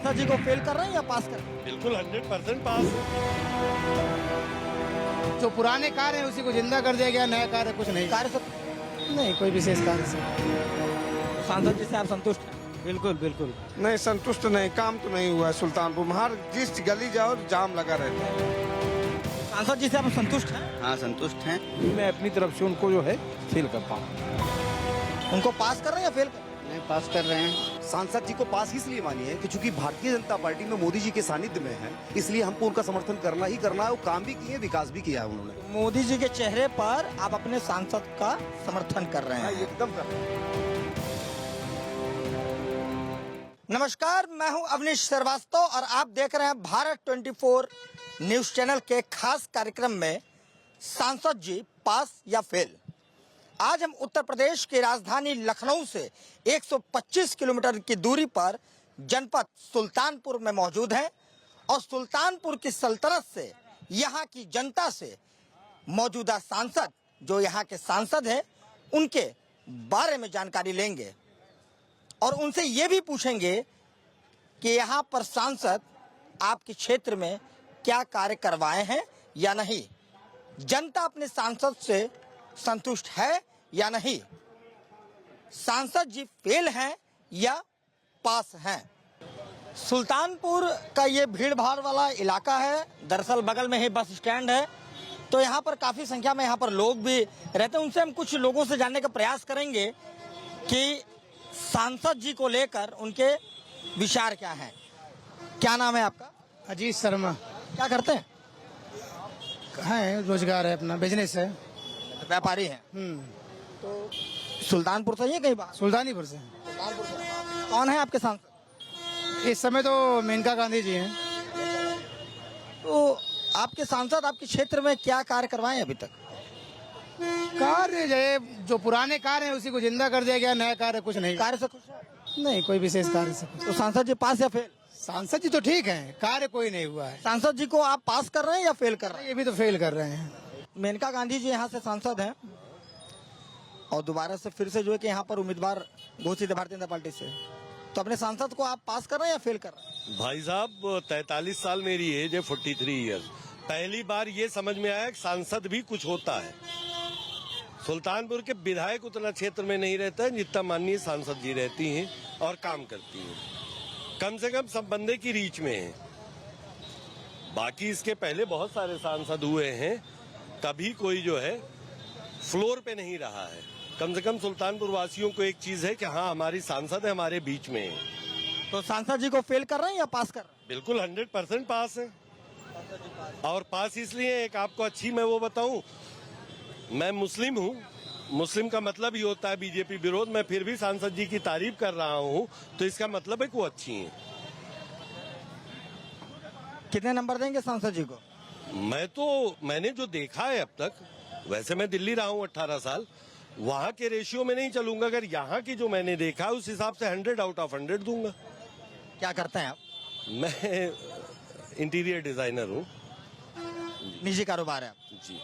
सांसद जी को फेल कर रहे हैं या पास कर रहे हैं? बिल्कुल 100% पास है। जो पुराने कार्य हैं उसी को जिंदा कर दिया गया, नया कार्य कुछ नहीं। कार्य से नहीं, कोई विशेष कार्य से। सांसद जी से आप संतुष्ट हैं? बिल्कुल बिल्कुल। नहीं, संतुष्ट नहीं, काम तो नहीं हुआ है सुल्तानपुर में। हर जिस गली जाओ जाम लगा रहता है। सांसद जी से आप संतुष्ट हैं? हाँ, संतुष्ट हैं। मैं अपनी तरफ से उनको जो है फील करता हूँ। उनको पास कर रहे हैं या फेल कर रहे हैं? नहीं, पास कर रहे हैं। सांसद जी को पास इसलिए मानिए कि चूंकि भारतीय जनता पार्टी में मोदी जी के सानिध्य में है, इसलिए हमको उनका समर्थन करना ही करना है। वो काम भी किए, विकास भी किया है उन्होंने। मोदी जी के चेहरे पर आप अपने सांसद का समर्थन कर रहे हैं। एकदम नमस्कार, मैं हूं अवनीश श्रीवास्तव और आप देख रहे हैं भारत 24 न्यूज चैनल के खास कार्यक्रम में सांसद जी पास या फेल। आज हम उत्तर प्रदेश की राजधानी लखनऊ से 125 किलोमीटर की दूरी पर जनपद सुल्तानपुर में मौजूद हैं और सुल्तानपुर की सल्तनत से यहाँ की जनता से मौजूदा सांसद जो यहाँ के सांसद हैं उनके बारे में जानकारी लेंगे और उनसे ये भी पूछेंगे कि यहाँ पर सांसद आपके क्षेत्र में क्या कार्य करवाए हैं या नहीं, जनता अपने सांसद से संतुष्ट है या नहीं, सांसद जी फेल हैं या पास हैं। सुल्तानपुर का ये भीड़ भाड़ वाला इलाका है, दरअसल बगल में ही बस स्टैंड है, तो यहाँ पर काफी संख्या में यहाँ पर लोग भी रहते हैं। उनसे हम कुछ लोगों से जानने का प्रयास करेंगे कि सांसद जी को लेकर उनके विचार क्या हैं। क्या नाम है आपका? अजीत शर्मा। क्या करते हैं? है, रोजगार है, अपना बिजनेस है। व्यापारी हैं। तो सुल्तानपुर से ही है कहीं बात? सुल्तानीपुर से। सुल्तानपुर से। कौन है आपके सांसद? इस समय तो मेनका गांधी जी हैं। तो आपके सांसद आपके क्षेत्र में क्या कार्य करवाए अभी तक? कार्य जो पुराने कार्य हैं उसी को जिंदा कर दिया गया, नया कार्य कुछ नहीं। कार्य से खुश है? नहीं, कोई विशेष कार्य से कुछ। तो सांसद जी पास या फेल? सांसद जी तो ठीक है, कार्य कोई नहीं हुआ है। सांसद जी को आप पास कर रहे हैं या फेल कर रहे हैं? ये भी तो फेल कर रहे हैं। मेनका गांधी जी यहाँ से सांसद हैं और दोबारा से फिर से जो है कि यहाँ पर उम्मीदवार घोषित है भारतीय जनता पार्टी से, तो अपने सांसद को आप पास कर रहे हैं या फेल कर रहे हैं? भाई साहब 43 साल मेरी एज है, 43 ईयर्स। पहली बार ये समझ में आया कि सांसद भी कुछ होता है। सुल्तानपुर के विधायक उतना क्षेत्र में नहीं रहता है जितना माननीय सांसद जी रहती हैं और काम करती हैं। कम से कम सब बंदे की रीच में है। बाकी इसके पहले बहुत सारे सांसद हुए हैं, कभी कोई जो है फ्लोर पे नहीं रहा है। कम से कम सुल्तानपुर वासियों को एक चीज है कि हाँ, हमारी सांसद है, हमारे बीच में है। तो सांसद जी को फेल कर रहे हैं या पास कर रहे हैं? बिल्कुल 100% पास है। और पास इसलिए, एक आपको अच्छी मैं वो बताऊं, मैं मुस्लिम हूँ। मुस्लिम का मतलब ही होता है बीजेपी विरोध। मैं फिर भी सांसद जी की तारीफ कर रहा हूँ, तो इसका मतलब है कि वो अच्छी हैं। कितने नंबर देंगे सांसद जी को? मैंने जो देखा है अब तक, वैसे मैं दिल्ली रहा हूँ 18 साल, वहाँ के रेशियो में नहीं चलूंगा। अगर यहाँ की जो मैंने देखा उस हिसाब से 100 आउट ऑफ 100 दूंगा। क्या करते हैं आप? मैं इंटीरियर डिजाइनर हूँ। निजी कारोबार है आप? जी।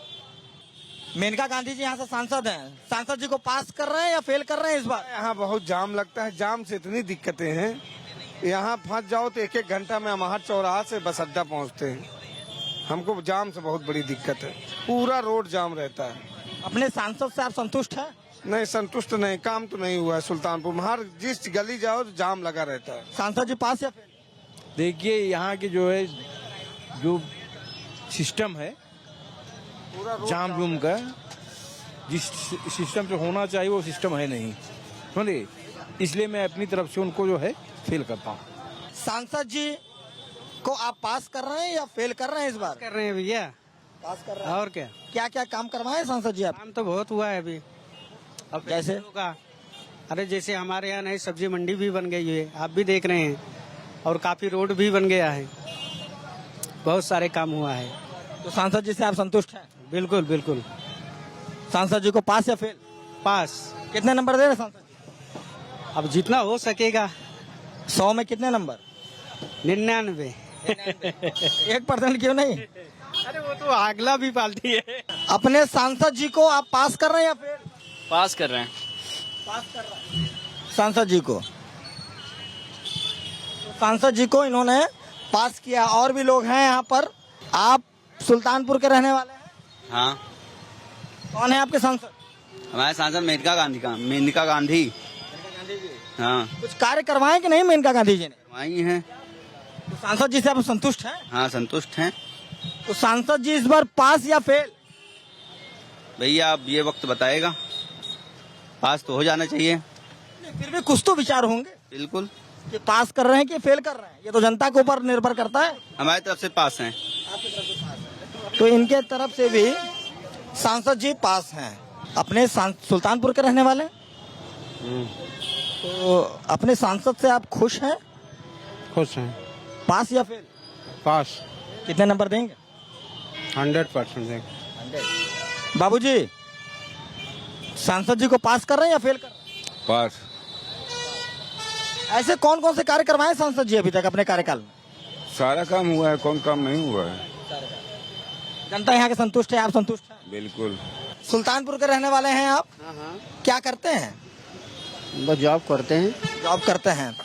मेनका गांधी जी यहाँ से सांसद हैं, सांसद जी को पास कर रहे हैं या फेल कर रहे हैं इस बार? यहाँ बहुत जाम लगता है। जाम से इतनी दिक्कतें हैं, यहाँ फंस जाओ तो एक घंटा में हम हर चौराहा से बस अड्डा पहुँचते हैं। हमको जाम से बहुत बड़ी दिक्कत है, पूरा रोड जाम रहता है। अपने सांसद से आप संतुष्ट हैं? नहीं, संतुष्ट नहीं, काम तो नहीं हुआ है सुल्तानपुर में। हर जिस गली जाओ जाम लगा रहता है। सांसद जी पास या फेल? देखिए, यहाँ के जो है जो सिस्टम है जाम जूम का, जिस सिस्टम से होना चाहिए वो सिस्टम है नहीं, समझे। इसलिए मैं अपनी तरफ से उनको जो है फेल करता हूँ। सांसद जी को आप पास कर रहे हैं या फेल कर रहे हैं इस बार? कर रहे हैं भैया, पास कर रहे हैं। और क्या। क्या क्या काम करवाए सांसद जी आप? काम तो बहुत हुआ है अभी। अब जैसे? का अरे जैसे हमारे यहाँ नई सब्जी मंडी भी बन गई है, आप भी देख रहे हैं, और काफी रोड भी बन गया है। बहुत सारे काम हुआ है। तो सांसद जी से आप संतुष्ट हैं? बिल्कुल बिल्कुल। सांसद जी को पास या फेल? पास। कितने नंबर दे रहे सांसद जी? अब जितना हो सकेगा। 100 में कितने नंबर? 99। 1% क्यों नहीं? अरे वो तो अगला भी पालती है। अपने सांसद जी को आप पास कर रहे हैं या फेल? पास कर रहे हैं। पास कर रहे हैं सांसद जी को। सांसद जी को इन्होंने पास किया। और भी लोग हैं यहाँ पर। आप सुल्तानपुर के रहने वाले हैं? हाँ, कौन है आपके सांसद? हमारे सांसद मेनका गांधी। हाँ, कुछ कार्य करवाए कि नहीं मेनका गांधी जी ने? वही हैं। तो सांसद जी से आप संतुष्ट हैं? हाँ, संतुष्ट हैं। तो सांसद जी इस बार पास या फेल? भैया अब ये वक्त बताएगा, पास तो हो जाना चाहिए। फिर भी कुछ तो विचार होंगे बिल्कुल, कि पास कर रहे हैं कि फेल कर रहे हैं। ये तो जनता के ऊपर निर्भर करता है। हमारी तरफ से पास हैं। तो इनके तरफ से भी सांसद जी पास हैं। अपने सुल्तानपुर के रहने वाले हैं? तो अपने सांसद से आप खुश हैं? खुश हैं। पास या फेल? पास कितने नंबर देंगे? 100% देंगे। बाबूजी, सांसद जी को पास कर रहे हैं या फेल कर रहे हैं? पास। ऐसे कौन कौन से कार्य करवाए सांसद जी अभी तक अपने कार्यकाल में? सारा काम हुआ है, कौन काम नहीं हुआ है। जनता यहाँ के संतुष्ट है, आप संतुष्ट हैं? बिल्कुल। सुल्तानपुर के रहने वाले हैं आप? क्या करते हैं? बस जॉब करते हैं। जॉब करते हैं।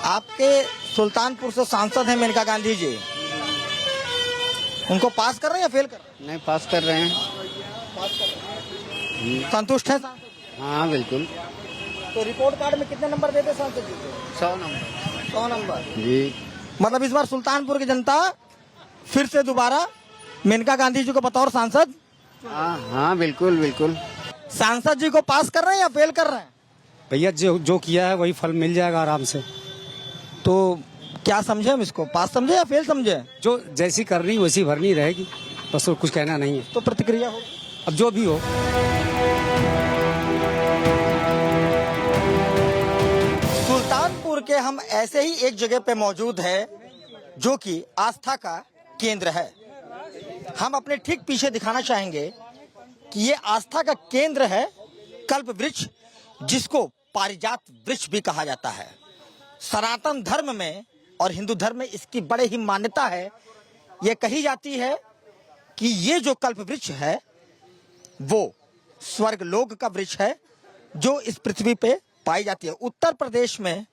आपके सुल्तानपुर से सांसद हैं मेनका गांधी जी, उनको पास कर रहे हैं या फेल कर रहे नहीं, पास कर रहे हैं। हैं? संतुष्ट है सांसद जी? हाँ, बिल्कुल। तो रिपोर्ट कार्ड में कितने नंबर देते सांसद जी को? 100 नंबर। 100 नंबर। जी। मतलब इस बार सुल्तानपुर की जनता फिर से दोबारा मेनका गांधी जी को बतौर सांसद? हाँ, बिल्कुल बिल्कुल। सांसद जी को पास कर रहे हैं या फेल कर रहे हैं? भैया जो किया है वही फल मिल जाएगा आराम से। तो क्या समझे हम इसको, पास समझे या फेल समझे? जो जैसी करनी वैसी भरनी रहेगी, बस और कुछ कहना नहीं है। तो प्रतिक्रिया हो। अब जो भी हो। सुल्तानपुर के हम ऐसे ही एक जगह पे मौजूद है जो कि आस्था का केंद्र है। हम अपने ठीक पीछे दिखाना चाहेंगे कि ये आस्था का केंद्र है कल्प वृक्ष, जिसको पारिजात वृक्ष भी कहा जाता है। सनातन धर्म में और हिंदू धर्म में इसकी बड़े ही मान्यता है। ये कही जाती है कि ये जो कल्प वृक्ष है वो स्वर्ग लोक का वृक्ष है जो इस पृथ्वी पे पाई जाती है। उत्तर प्रदेश में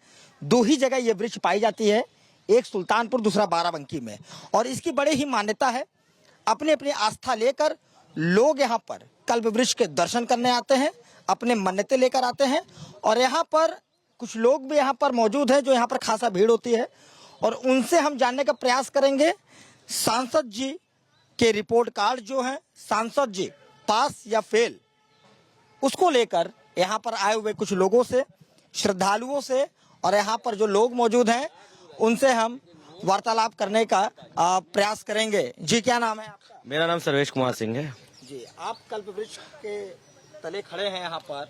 2 ही जगह ये वृक्ष पाई जाती है, एक सुल्तानपुर, दूसरा बाराबंकी में। और इसकी बड़े ही मान्यता है। अपने अपनी आस्था लेकर लोग यहाँ पर कल्प वृक्ष के दर्शन करने आते हैं, अपने मन्नतें लेकर आते हैं। और यहाँ पर कुछ लोग भी यहाँ पर मौजूद हैं जो यहाँ पर खासा भीड़ होती है, और उनसे हम जानने का प्रयास करेंगे सांसद जी के रिपोर्ट कार्ड जो है, सांसद जी पास या फेल, उसको लेकर यहाँ पर आए हुए कुछ लोगों से, श्रद्धालुओं से, और यहाँ पर जो लोग मौजूद हैं उनसे हम वार्तालाप करने का प्रयास करेंगे। जी, क्या नाम है आपका? मेरा नाम सर्वेश कुमार सिंह है। जी, आप कल्प वृक्ष के तले खड़े हैं यहाँ पर,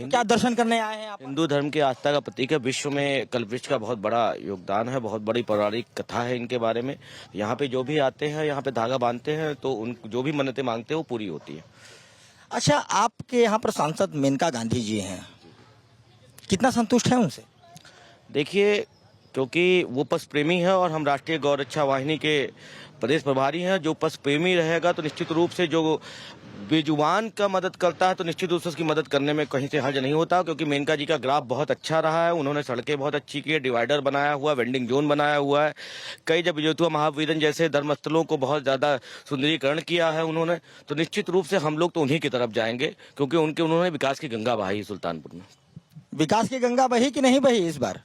क्या दर्शन करने आए हैं आप? हिंदू धर्म की आस्था का प्रतीक है। विश्व में कल्प वृक्ष का बहुत बड़ा योगदान है, बहुत बड़ी पौराणिक कथा है इनके बारे में। यहाँ पे जो भी आते हैं, यहाँ पे धागा बांधते हैं तो उन जो भी मन्नतें मांगते हैं वो पूरी होती है। अच्छा, आपके यहाँ पर सांसद मेनका गांधी जी हैं, कितना संतुष्ट है उनसे? देखिए, क्योंकि वो पशु प्रेमी है और हम राष्ट्रीय गौ रक्षा वाहिनी के प्रदेश प्रभारी हैं। जो पशु प्रेमी रहेगा तो निश्चित रूप से जो बेजुबान का मदद करता है तो निश्चित रूप से उसकी मदद करने में कहीं से हर्ज नहीं होता, क्योंकि मेनका जी का ग्राफ बहुत अच्छा रहा है। उन्होंने सड़कें बहुत अच्छी की है, डिवाइडर बनाया हुआ, वेंडिंग जोन बनाया हुआ है, कई जब विजयतुआ महावीरन जैसे धर्मस्थलों को बहुत ज़्यादा सुंदरीकरण किया है उन्होंने। तो निश्चित रूप से हम लोग तो उन्हीं की तरफ जाएंगे, क्योंकि उन्होंने विकास की गंगा बहाई सुल्तानपुर में। विकास की गंगा बही कि नहीं बही इस बार?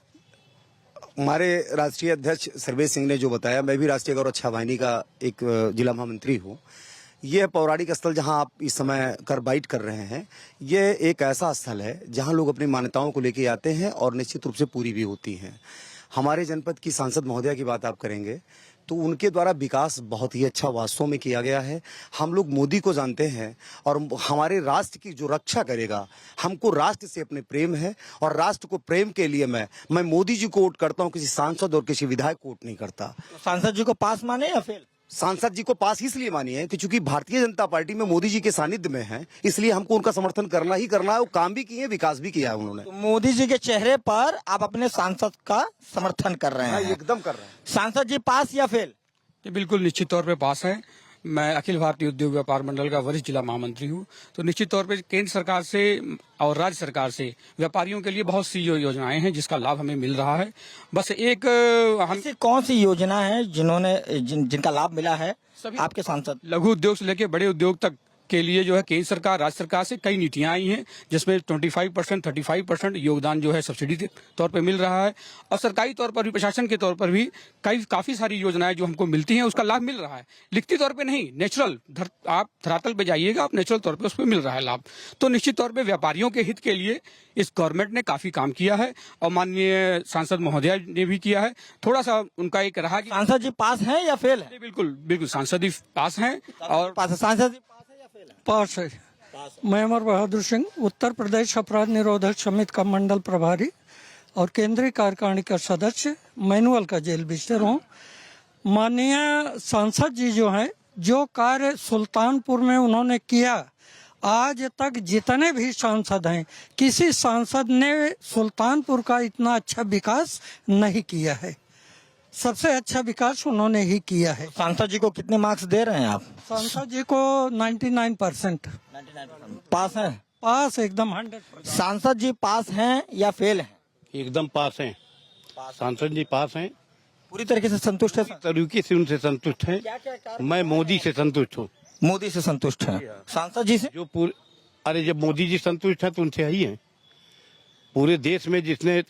हमारे राष्ट्रीय अध्यक्ष सर्वेश सिंह ने जो बताया, मैं भी राष्ट्रीय गौ रक्षा वाहिनी का एक जिला महामंत्री हूँ। ये पौराणिक स्थल जहाँ आप इस समय कर बाइट कर रहे हैं, ये एक ऐसा स्थल है जहाँ लोग अपनी मान्यताओं को लेके आते हैं और निश्चित रूप से पूरी भी होती हैं। हमारे जनपद की सांसद महोदया की बात आप करेंगे तो उनके द्वारा विकास बहुत ही अच्छा वास्तव में किया गया है। हम लोग मोदी को जानते हैं और हमारे राष्ट्र की जो रक्षा करेगा, हमको राष्ट्र से अपने प्रेम है, और राष्ट्र को प्रेम के लिए मैं मोदी जी को वोट करता हूं, किसी सांसद और किसी विधायक को वोट नहीं करता। सांसद जी को पास माने या फेल? सांसद जी को पास इसलिए मानिए कि चूंकि भारतीय जनता पार्टी में मोदी जी के सानिध्य में है, इसलिए हमको उनका समर्थन करना ही करना है। वो काम भी किए, विकास भी किया है उन्होंने। तो मोदी जी के चेहरे पर आप अपने सांसद का समर्थन कर रहे हैं? एकदम कर रहे हैं। सांसद जी पास या फेल? ये बिल्कुल निश्चित तौर पे पास है। मैं अखिल भारतीय उद्योग व्यापार मंडल का वरिष्ठ जिला महामंत्री हूँ। तो निश्चित तौर पे केंद्र सरकार से और राज्य सरकार से व्यापारियों के लिए बहुत सी योजनाएं हैं जिसका लाभ हमें मिल रहा है। बस एक हम ऐसी कौन सी योजना है जिनका लाभ मिला है आपके सांसद? लघु उद्योग से लेकर बड़े उद्योग तक के लिए जो है केंद्र सरकार राज्य सरकार से कई नीतियां आई हैं जिसमें 25% 35% योगदान जो है सब्सिडी के तौर पर मिल रहा है और सरकारी तौर पर भी प्रशासन के तौर पर भी काफी सारी योजनाएं जो हमको मिलती हैं उसका लाभ मिल रहा है। लिखती तौर पे नहीं, नेचुरल आप धरातल पे जाइएगा, आप नेचुरल तौर पे उस पर मिल रहा है लाभ। तो निश्चित तौर पे व्यापारियों के हित के लिए इस गवर्नमेंट ने काफी काम किया है और माननीय सांसद महोदया ने भी किया है। थोड़ा सा उनका एक रहा कि सांसद जी पास है या फेल है? बिल्कुल सांसद जी पास हैं और सांसद जी पास है। मैं अमर बहादुर सिंह उत्तर प्रदेश अपराध निरोधक समिति का मंडल प्रभारी और केंद्रीय कार्यकारिणी का सदस्य मैनुअल का जेल विजिटर हूँ। माननीय सांसद जी जो हैं, जो कार्य सुल्तानपुर में उन्होंने किया, आज तक जितने भी सांसद हैं किसी सांसद ने सुल्तानपुर का इतना अच्छा विकास नहीं किया है। सबसे अच्छा विकास उन्होंने ही किया है। सांसद जी को कितने मार्क्स दे रहे हैं आप? सांसद जी को 99% पास है। पास एकदम 100%। सांसद जी पास हैं या फेल हैं? एकदम पास हैं। सांसद जी पास हैं, पूरी तरीके से संतुष्ट है? तरीके से उनसे संतुष्ट हैं। मैं मोदी से संतुष्ट हूँ। मोदी से संतुष्ट है। सांसद जी से जो अरे जब मोदी जी संतुष्ट है तो उनसे ही है। पूरे देश में जिसने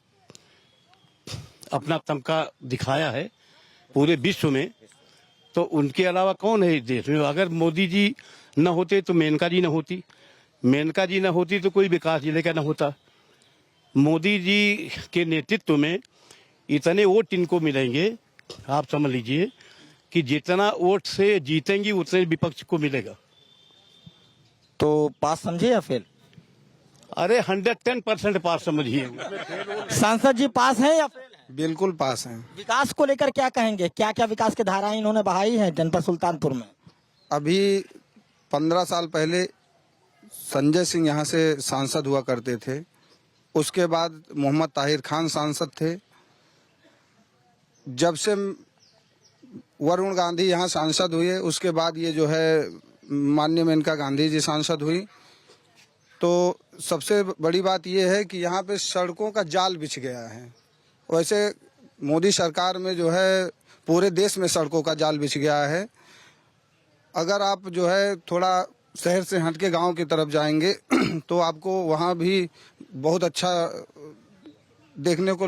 अपना तमका दिखाया है पूरे विश्व में, तो उनके अलावा कौन है इस देश में? अगर मोदी जी न होते तो मेनका जी न होती, मेनका जी न होती तो कोई विकास जिले का न होता। मोदी जी के नेतृत्व में इतने वोट इनको मिलेंगे, आप समझ लीजिए कि जितना वोट से जीतेंगी उतने विपक्ष को मिलेगा। तो पास समझे या फेल? अरे 110% पास समझिए। सांसद जी पास है या फेल? बिल्कुल पास हैं। विकास को लेकर क्या कहेंगे? क्या क्या विकास की धाराएं इन्होंने बहाई हैं जनपद सुल्तानपुर में? अभी 15 साल पहले संजय सिंह यहाँ से सांसद हुआ करते थे, उसके बाद मोहम्मद ताहिर खान सांसद थे। जब से वरुण गांधी यहाँ सांसद हुए उसके बाद ये जो है माननीय मेनका गांधी जी सांसद हुई। तो सबसे बड़ी बात ये है कि यहाँ पे सड़कों का जाल बिछ गया है। वैसे मोदी सरकार में जो है पूरे देश में सड़कों का जाल बिछ गया है। अगर आप जो है थोड़ा शहर से हट के गाँव की तरफ जाएंगे तो आपको वहाँ भी बहुत अच्छा देखने को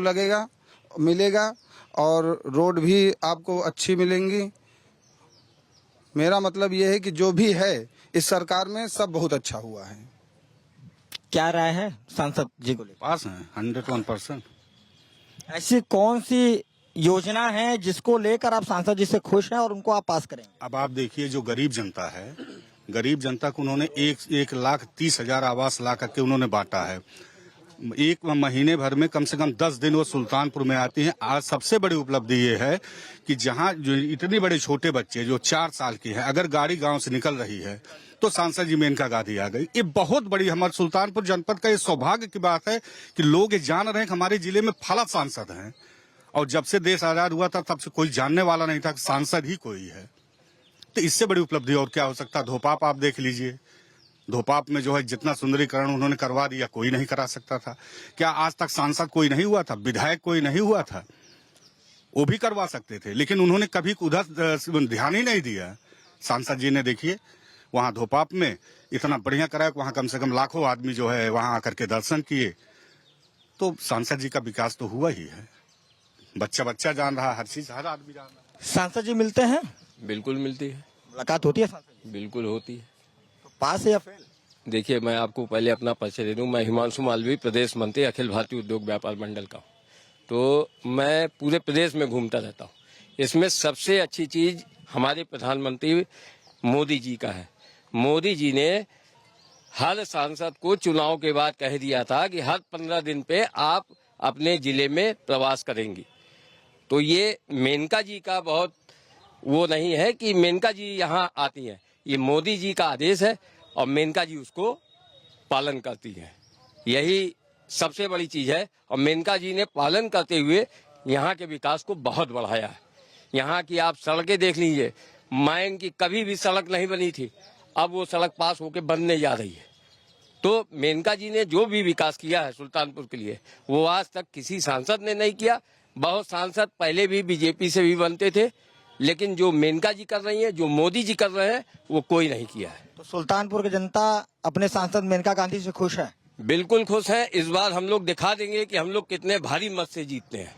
मिलेगा और रोड भी आपको अच्छी मिलेंगी। मेरा मतलब ये है कि जो भी है इस सरकार में सब बहुत अच्छा हुआ है। क्या राय है सांसद जी को लेकर? पास हैं 101%। ऐसी कौन सी योजना है जिसको लेकर आप सांसद जी से खुश हैं और उनको आप पास करेंगे? अब आप देखिए, जो गरीब जनता है, गरीब जनता को उन्होंने 1,30,000 आवास ला करके उन्होंने बांटा है। एक महीने भर में कम से कम 10 दिन वो सुल्तानपुर में आती हैं। आज सबसे बड़ी उपलब्धि ये है कि जहाँ जो इतने बड़े छोटे बच्चे जो 4 साल के हैं, अगर गाड़ी गांव से निकल रही है तो सांसद जी मेनका गांधी आ गई। ये बहुत बड़ी हमारे सुल्तानपुर जनपद का ये सौभाग्य की बात है कि लोग ये जान रहे हैं कि हमारे जिले में फला सांसद हैं। और जब से देश आजाद हुआ था तब से कोई जानने वाला नहीं था कि सांसद ही कोई है। तो इससे बड़ी उपलब्धि और क्या हो सकता है? धोपाप आप देख लीजिए, धोपाप में जो है जितना सुंदरीकरण उन्होंने करवा दिया कोई नहीं करा सकता था। क्या आज तक सांसद कोई नहीं हुआ था, विधायक कोई नहीं हुआ था? वो भी करवा सकते थे, लेकिन उन्होंने कभी उधर ध्यान ही नहीं दिया। सांसद जी ने देखिए वहाँ धोपाप में इतना बढ़िया कराया, वहाँ कम से कम लाखों आदमी जो है वहाँ आकर के दर्शन किए। तो सांसद जी का विकास तो हुआ ही है। बच्चा बच्चा जान रहा, हर चीज हर आदमी जान रहा। सांसद जी मिलते हैं? बिल्कुल मिलती है। मुलाकात होती है सांसद जी? बिल्कुल होती है। तो पास है या फेल? देखिए, मैं आपको पहले अपना परिचय दे दूं। मैं हिमांशु मालवी, प्रदेश मंत्री अखिल भारतीय उद्योग व्यापार मंडल का हूँ। तो मैं पूरे प्रदेश में घूमता रहता हूँ। इसमें सबसे अच्छी चीज हमारे प्रधानमंत्री मोदी जी का है। मोदी जी ने हर सांसद को चुनाव के बाद कह दिया था कि हर 15 दिन पे आप अपने जिले में प्रवास करेंगी। तो ये मेनका जी का बहुत वो नहीं है कि मेनका जी यहाँ आती हैं। ये मोदी जी का आदेश है और मेनका जी उसको पालन करती हैं। यही सबसे बड़ी चीज है। और मेनका जी ने पालन करते हुए यहाँ के विकास को बहुत बढ़ाया है। यहाँ की आप सड़कें देख लीजिए, मायंग की कभी भी सड़क नहीं बनी थी, अब वो सड़क पास होके बनने जा रही है। तो मेनका जी ने जो भी विकास किया है सुल्तानपुर के लिए, वो आज तक किसी सांसद ने नहीं किया। बहुत सांसद पहले भी बीजेपी से भी बनते थे, लेकिन जो मेनका जी कर रही है, जो मोदी जी कर रहे हैं, वो कोई नहीं किया है। तो सुल्तानपुर की जनता अपने सांसद मेनका गांधी से खुश है? बिल्कुल खुश है। इस बार हम लोग दिखा देंगे कि हम लोग कितने भारी मत से जीतते हैं।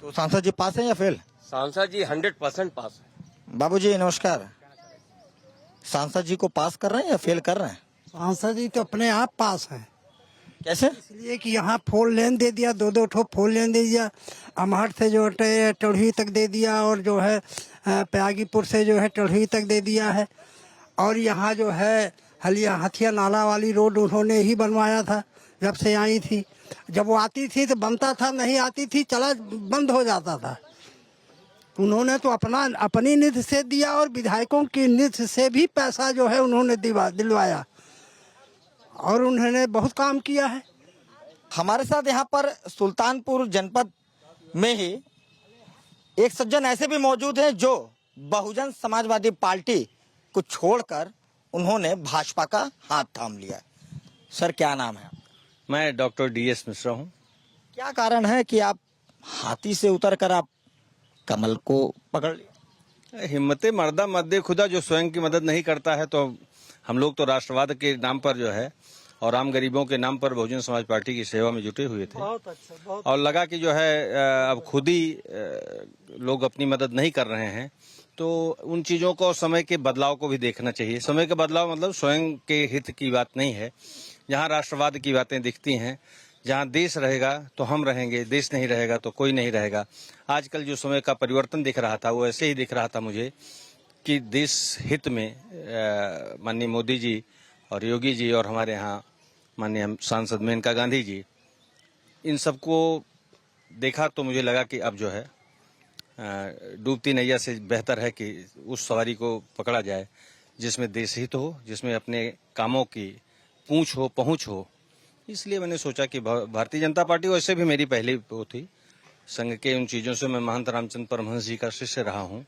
तो सांसद जी पास है या फेल? सांसद जी 100% पास है। बाबूजी नमस्कार, सांसद जी को पास कर रहे हैं या फेल कर रहे हैं? सांसद जी तो अपने आप पास है। कैसे? इसलिए कि यहाँ 4 लेन दे दिया, 2-2 ठो 4 लेन दे दिया, अमहट से जो है टोढ़ी तक दे दिया, और जो है प्यागीपुर से जो है टोढ़ी तक दे दिया है। और यहाँ जो है हथिया नाला वाली रोड उन्होंने ही बनवाया था जब से आई थी। जब वो आती थी तो बनता था, नहीं आती थी चला बंद हो जाता था। उन्होंने तो अपनी निधि से दिया और विधायकों की निधि से भी पैसा जो है उन्होंने दिलवाया, और उन्होंने बहुत काम किया है। हमारे साथ यहाँ पर सुल्तानपुर जनपद में ही एक सज्जन ऐसे भी मौजूद हैं जो बहुजन समाजवादी पार्टी को छोड़कर उन्होंने भाजपा का हाथ थाम लिया। सर क्या नाम है? मैं डॉक्टर DS मिश्रा हूँ। क्या कारण है कि आप हाथी से उतरकर आप कमल को पकड़ लिया? हिम्मते मर्दा मद्दे खुदा, जो स्वयं की मदद नहीं करता है। तो हम लोग तो राष्ट्रवाद के नाम पर जो है और आम गरीबों के नाम पर बहुजन समाज पार्टी की सेवा में जुटे हुए थे। बहुत अच्छा, बहुत और लगा कि जो है अब खुद ही लोग अपनी मदद नहीं कर रहे हैं, तो उन चीज़ों को, समय के बदलाव को भी देखना चाहिए। समय का बदलाव मतलब स्वयं के हित की बात नहीं है। जहाँ राष्ट्रवाद की बातें दिखती हैं, जहाँ देश रहेगा तो हम रहेंगे, देश नहीं रहेगा तो कोई नहीं रहेगा। आजकल जो समय का परिवर्तन दिख रहा था वो ऐसे ही दिख रहा था मुझे कि देश हित में माननीय मोदी जी और योगी जी और हमारे यहाँ माननीय सांसद मेनका गांधी जी, इन सबको देखा तो मुझे लगा कि अब जो है डूबती नैया से बेहतर है कि उस सवारी को पकड़ा जाए जिसमें देश हित हो, जिसमें अपने कामों की पूंछ हो, पहुंच हो। इसलिए मैंने सोचा कि भारतीय जनता पार्टी, वैसे भी मेरी पहली वो थी संघ के उन चीज़ों से। मैं महंत रामचंद्र परमहंस जी का शिष्य रहा हूँ।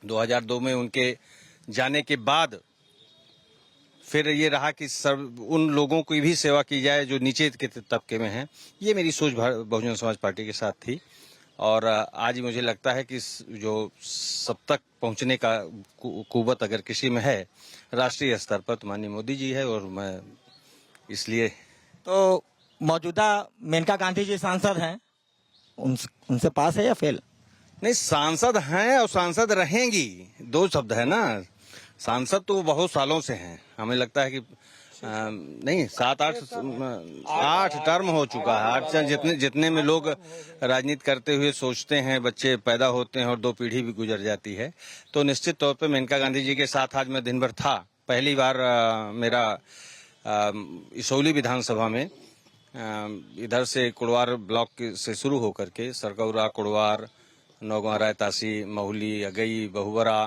2002 में उनके जाने के बाद फिर ये रहा कि उन लोगों की भी सेवा की जाए जो नीचे के तबके में हैं। ये मेरी सोच बहुजन समाज पार्टी के साथ थी, और आज मुझे लगता है कि जो सब तक पहुंचने का कुव्वत अगर किसी में है राष्ट्रीय स्तर पर तो माननीय मोदी जी है। और मैं इसलिए तो मौजूदा मेनका गांधी जी सांसद हैं, उनसे पास है या फेल? नहीं, सांसद हैं और सांसद रहेंगी, 2 शब्द है ना। सांसद तो बहुत सालों से हैं, हमें लगता है कि नहीं 7-8 टर्म हो चुका है। 8 जितने में लोग राजनीति करते हुए सोचते हैं, बच्चे पैदा होते हैं और 2 पीढ़ी भी गुजर जाती है। तो निश्चित तौर पे मेनका गांधी जी के साथ आज मैं दिन भर था। पहली बार मेरा इसौली विधानसभा में इधर से कुड़वार ब्लॉक से शुरू होकर के सरकौरा, कुड़वार, नौगांव, रायतासी, महुली, अगई, बहुबरा,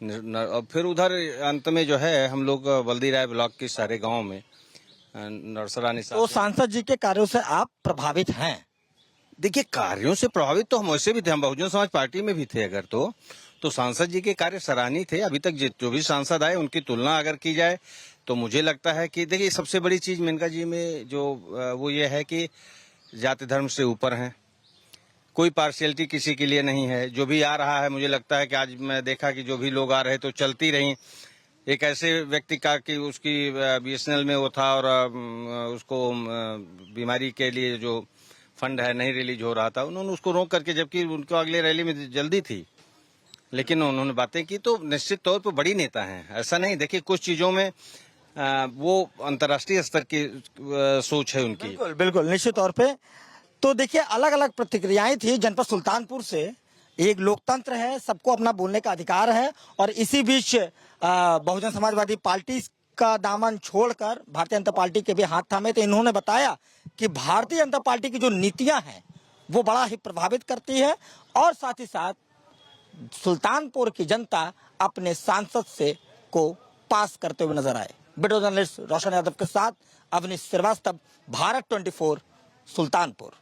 और फिर उधर अंत में जो है हम लोग बल्दी राय ब्लॉक के सारे गांवों में नरसरा निशा। तो सांसद जी के कार्यों से आप प्रभावित हैं? देखिए, कार्यों से प्रभावित तो हम वैसे भी थे, हम बहुजन समाज पार्टी में भी थे। अगर तो सांसद जी के कार्य सराहनीय थे। अभी तक जो भी सांसद आए उनकी तुलना अगर की जाए तो मुझे लगता है कि देखिए, सबसे बड़ी चीज मेनका जी में जो वो ये है कि जाति धर्म से ऊपर हैं, कोई पार्शियलिटी किसी के लिए नहीं है। जो भी आ रहा है, मुझे लगता है कि आज मैं देखा कि जो भी लोग आ रहे तो चलती रही। एक ऐसे व्यक्ति का कि उसकी BSNL में वो था और उसको बीमारी के लिए जो फंड है नहीं रिलीज हो रहा था, उन्होंने उसको रोक करके, जबकि उनको अगले रैली में जल्दी थी, लेकिन उन्होंने बातें की। तो निश्चित तौर पर बड़ी नेता हैं, ऐसा नहीं। देखिए, कुछ चीजों में वो अंतर्राष्ट्रीय स्तर की सोच है उनकी। बिल्कुल बिल्कुल, निश्चित तौर पे। तो देखिए, अलग अलग प्रतिक्रियाएं थी जनपद सुल्तानपुर से। एक लोकतंत्र है, सबको अपना बोलने का अधिकार है, और इसी बीच बहुजन समाजवादी पार्टी का दामन छोड़कर भारतीय जनता पार्टी के भी हाथ थामे। तो इन्होंने बताया कि भारतीय जनता पार्टी की जो नीतियां हैं वो बड़ा ही प्रभावित करती है, और साथ ही साथ सुल्तानपुर की जनता अपने सांसद से को पास करते हुए नजर आए। वीडियो जर्नलिस्ट रोशन यादव के साथ अवनीश श्रीवास्तव, भारत 24, सुल्तानपुर।